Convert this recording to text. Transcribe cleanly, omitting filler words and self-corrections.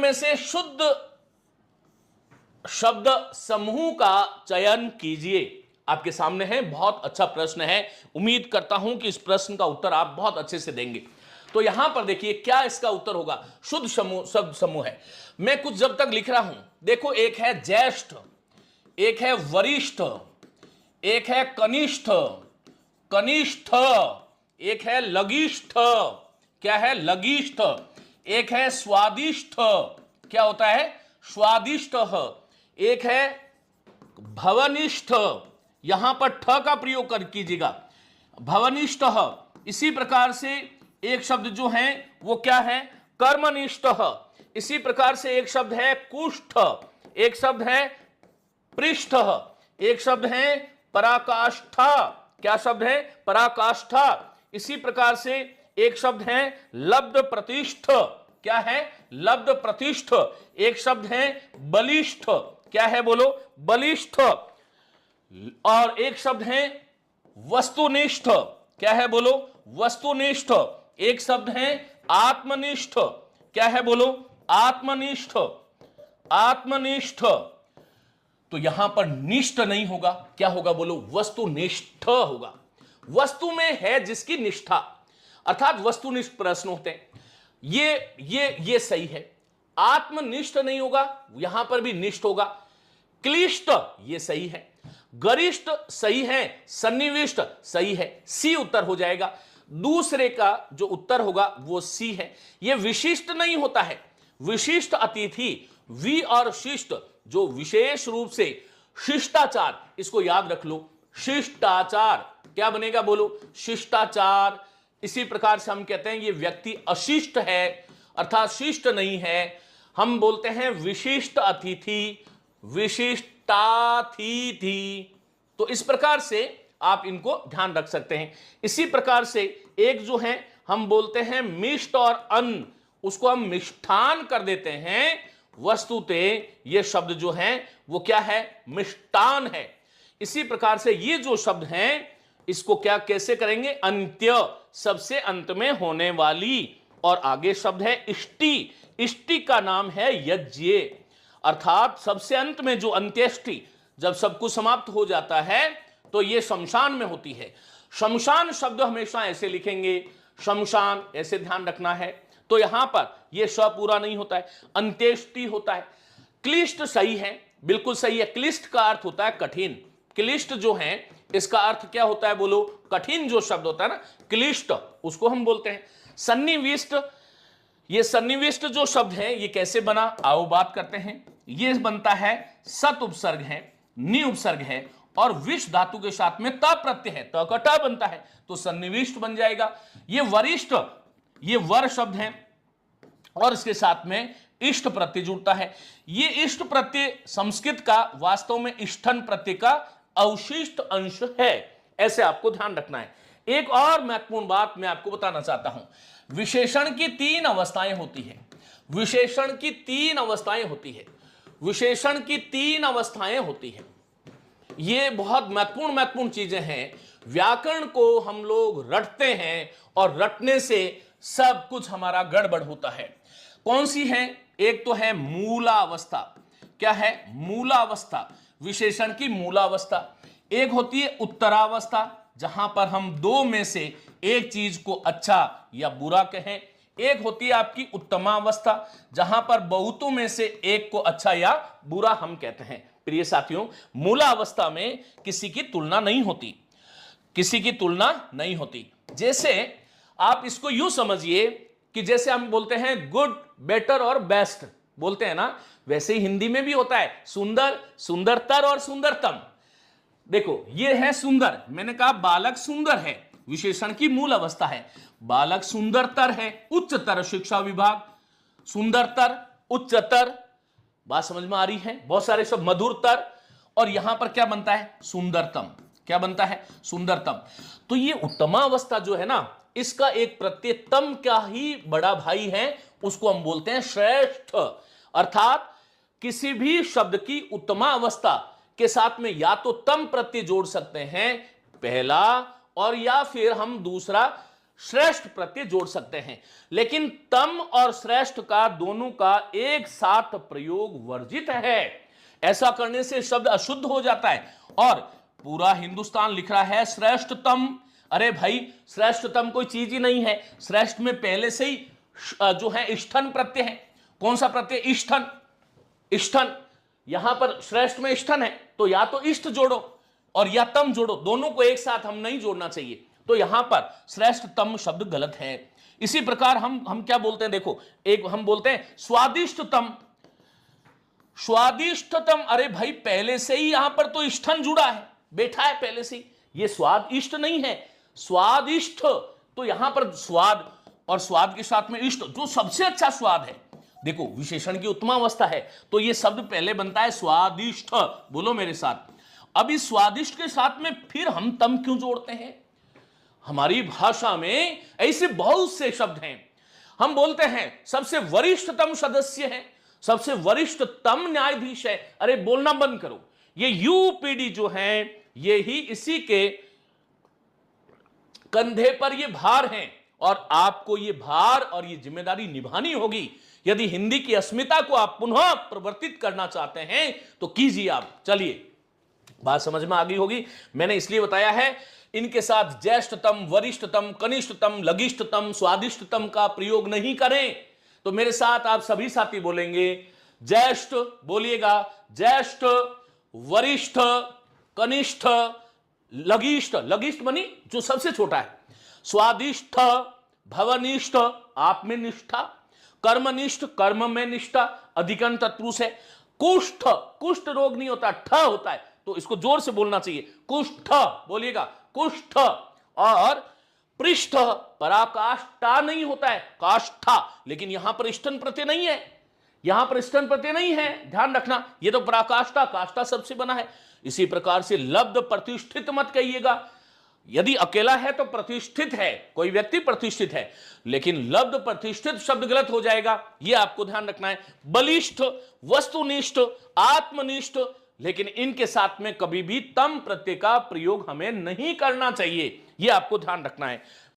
में से शुद्ध शब्द समूह का चयन कीजिए। आपके सामने है, बहुत अच्छा प्रश्न है। उम्मीद करता हूं कि इस प्रश्न का उत्तर आप बहुत अच्छे से देंगे। तो यहां पर देखिए क्या इसका उत्तर होगा। शुद्ध समूह शब्द समूह है। मैं कुछ जब तक लिख रहा हूं, देखो एक है ज्येष्ठ, एक है वरिष्ठ, एक है कनिष्ठ, कनिष्ठ, एक है लघिष्ठ, क्या है लघिष्ठ, एक है स्वादिष्ठ, क्या होता है स्वादिष्ठ, एक है भवनिष्ठ, यहां पर ठ का प्रयोग कर कीजिएगा, भवनिष्ठ। इसी प्रकार से एक शब्द जो है वो क्या है कर्मनिष्ठ। इसी प्रकार से एक शब्द है कुष्ठ, एक शब्द है पृष्ठ, एक शब्द है पराकाष्ठा, क्या शब्द है पराकाष्ठा। इसी प्रकार से एक शब्द है लब्ध प्रतिष्ठ, क्या है लब्ध प्रतिष्ठ। एक शब्द है बलिष्ठ, क्या है बोलो बलिष्ठ। और एक शब्द है वस्तुनिष्ठ, क्या है बोलो वस्तुनिष्ठ। एक शब्द है आत्मनिष्ठ, क्या है बोलो आत्मनिष्ठ, आत्मनिष्ठ। तो यहां पर निष्ठ नहीं होगा, क्या होगा बोलो वस्तुनिष्ठ होगा। वस्तु में है जिसकी निष्ठा, अर्थात वस्तुनिष्ठ प्रश्न होते हैं। ये सही है। आत्मनिष्ठ नहीं होगा, यहां पर भी निष्ठ होगा। क्लिष्ट ये सही है, गरिष्ठ सही है, सन्निविष्ट सही है, सी उत्तर हो जाएगा। दूसरे का जो उत्तर होगा वो सी है। यह विशिष्ट नहीं होता है। विशिष्ट अतिथि, वि और शिष्ट जो विशेष रूप से शिष्टाचार, इसको याद रख लो शिष्टाचार, क्या बनेगा बोलो शिष्टाचार। इसी प्रकार से हम कहते हैं ये व्यक्ति अशिष्ट है, अर्थात शिष्ट नहीं है। हम बोलते हैं विशिष्ट अतिथि, विशिष्टातिथि। तो इस प्रकार से आप इनको ध्यान रख सकते हैं। इसी प्रकार से एक जो है हम बोलते हैं मिष्ट और अन्न, उसको हम मिष्ठान कर देते हैं। वस्तुतः ये शब्द जो है वो क्या है मिष्टान है। इसी प्रकार से ये जो शब्द हैं इसको क्या कैसे करेंगे अंत्य, सबसे अंत में होने वाली। और आगे शब्द है इष्टि, इष्टि का नाम है यज्ञ, अर्थात सबसे अंत में जो अंत्येष्टि, जब सब कुछ समाप्त हो जाता है तो ये शमशान में होती है। शमशान शब्द हमेशा ऐसे लिखेंगे, शमशान ऐसे ध्यान रखना है। तो यहां पर यह श पूरा नहीं होता है, अंत्येष्टि होता है। क्लिष्ट सही है, बिल्कुल सही है। क्लिष्ट का अर्थ होता है कठिन। क्लिष्ट जो है इसका अर्थ क्या होता है बोलो कठिन जो शब्द होता है ना क्लिष्ट, उसको हम बोलते हैं। सन्निविष्ट, ये सन्निविष्ट जो शब्द है ये कैसे बना आओ बात करते हैं। ये बनता है सत उपसर्ग है, नि उपसर्ग है और विष धातु के साथ में त प्रत्यय है, त का ट बनता है तो सन्निविष्ट बन जाएगा। ये वरिष्ठ, ये वर शब्द है और इसके साथ में इष्ट प्रत्यय जुड़ता है। ये इष्ट प्रत्यय संस्कृत का वास्तव में इष्टन प्रत्यय का अवशिष्ट अंश है, ऐसे आपको ध्यान रखना है। एक और महत्वपूर्ण बात मैं आपको बताना चाहता हूं, विशेषण की तीन अवस्थाएं होती है। विशेषण की तीन अवस्थाएं होती है, विशेषण की तीन अवस्थाएं होती है। ये बहुत महत्वपूर्ण चीजें हैं। व्याकरण को हम लोग रटते हैं और रटने से सब कुछ हमारा गड़बड़ होता है। कौन सी है? एक तो है मूलावस्था, क्या है मूलावस्था, विशेषण की मूलावस्था। एक होती है उत्तरावस्था, जहां पर हम दो में से एक चीज को अच्छा या बुरा कहें। एक होती है आपकी उत्तमावस्था, जहां पर बहुतों में से एक को अच्छा या बुरा हम कहते हैं। प्रिय साथियों, मूलावस्था में किसी की तुलना नहीं होती, किसी की तुलना नहीं होती। जैसे आप इसको यूं समझिए कि जैसे हम बोलते हैं गुड, बेटर और बेस्ट बोलते हैं ना, वैसे ही हिंदी में भी होता है सुंदर, सुंदरतर और सुंदरतम। देखो ये है सुंदर, मैंने कहा बालक सुंदर है, विशेषण की मूल अवस्था है। बालक सुंदरतर है, उच्चतर शिक्षा विभाग, सुंदरतर, उच्चतर, बात समझ में आ रही है। बहुत सारे शब्द, मधुरतर, और यहां पर क्या बनता है सुंदरतम, क्या बनता है सुंदरतम। तो ये उत्तमावस्था जो है ना, इसका एक प्रत्यय तम का ही बड़ा भाई है, उसको हम बोलते हैं श्रेष्ठ। अर्थात किसी भी शब्द की उत्तमावस्था के साथ में या तो तम प्रत्यय जोड़ सकते हैं पहला, और या फिर हम दूसरा श्रेष्ठ प्रत्यय जोड़ सकते हैं, लेकिन तम और श्रेष्ठ का दोनों का एक साथ प्रयोग वर्जित है। ऐसा करने से शब्द अशुद्ध हो जाता है। और पूरा हिंदुस्तान लिख रहा है श्रेष्ठतम। अरे भाई, श्रेष्ठतम कोई चीज ही नहीं है। श्रेष्ठ में पहले से ही जो है इष्ठन प्रत्यय है। कौन सा प्रत्यय? इष्ठन। इष्ठन, यहां पर श्रेष्ठ में इष्ठन है, तो या तो इष्ट जोड़ो और या तम जोड़ो, दोनों को एक साथ हम नहीं जोड़ना चाहिए। तो यहां पर श्रेष्ठतम शब्द गलत है। इसी प्रकार हम क्या बोलते हैं, देखो, एक हम बोलते हैं स्वादिष्टतम। स्वादिष्टतम, अरे भाई पहले से ही यहां पर तो इष्ठन जुड़ा है, बैठा है पहले से ही। ये स्वाद इष्ट नहीं है, स्वादिष्ट। तो यहां पर स्वाद और स्वाद के साथ में इष्ट, जो सबसे अच्छा स्वाद है। देखो, विशेषण की उत्तमावस्था है, तो ये शब्द पहले बनता है स्वादिष्ट। बोलो मेरे साथ। अब इस स्वादिष्ट के साथ में फिर हम तम क्यों जोड़ते हैं? हमारी भाषा में ऐसे बहुत से शब्द हैं। हम बोलते हैं सबसे वरिष्ठतम सदस्य है, सबसे वरिष्ठतम न्यायाधीश है। अरे बोलना बंद करो। ये यूपीडी जो है, ये ही इसी के कंधे पर ये भार है, और आपको ये भार और ये जिम्मेदारी निभानी होगी। यदि हिंदी की अस्मिता को आप पुनः प्रवर्तित करना चाहते हैं तो कीजिए आप। चलिए, बात समझ में आ गई होगी। मैंने इसलिए बताया है, इनके साथ ज्येष्ठतम, वरिष्ठतम, कनिष्ठतम, लघिष्ठतम, स्वादिष्टतम का प्रयोग नहीं करें। तो मेरे साथ आप सभी साथी बोलेंगे, ज्येष्ठ बोलिएगा, ज्येष्ठ, वरिष्ठ, कनिष्ठ, लघिष्ठ, लघिष्ठ मनी जो सबसे छोटा है, स्वादिष्ठ, भवनिष्ठ, आप में निष्ठा, कर्मनिष्ठ, कर्म में निष्ठा, अधिकरण तत्पुरुष है, कुष्ठ, कुष्ठ रोग नहीं होता, ठ होता है, तो इसको जोर से बोलना चाहिए, कुष्ठ बोलिएगा, कुष्ठ। और पृष्ठ, पराकाष्ठा नहीं होता है, काष्ठा, लेकिन यहां पर इष्टन प्रत्यय नहीं है, यहां पर इष्टन प्रत्यय नहीं है, ध्यान रखना। ये तो पराकाष्ठा, काष्ठा सबसे बना है। इसी प्रकार से लब्ध प्रतिष्ठित मत कहिएगा। यदि अकेला है तो प्रतिष्ठित है, कोई व्यक्ति प्रतिष्ठित है, लेकिन लब्ध प्रतिष्ठित शब्द गलत हो जाएगा, यह आपको ध्यान रखना है। बलिष्ठ, वस्तुनिष्ठ, आत्मनिष्ठ, लेकिन इनके साथ में कभी भी तम प्रत्यय का प्रयोग हमें नहीं करना चाहिए, यह आपको ध्यान रखना है।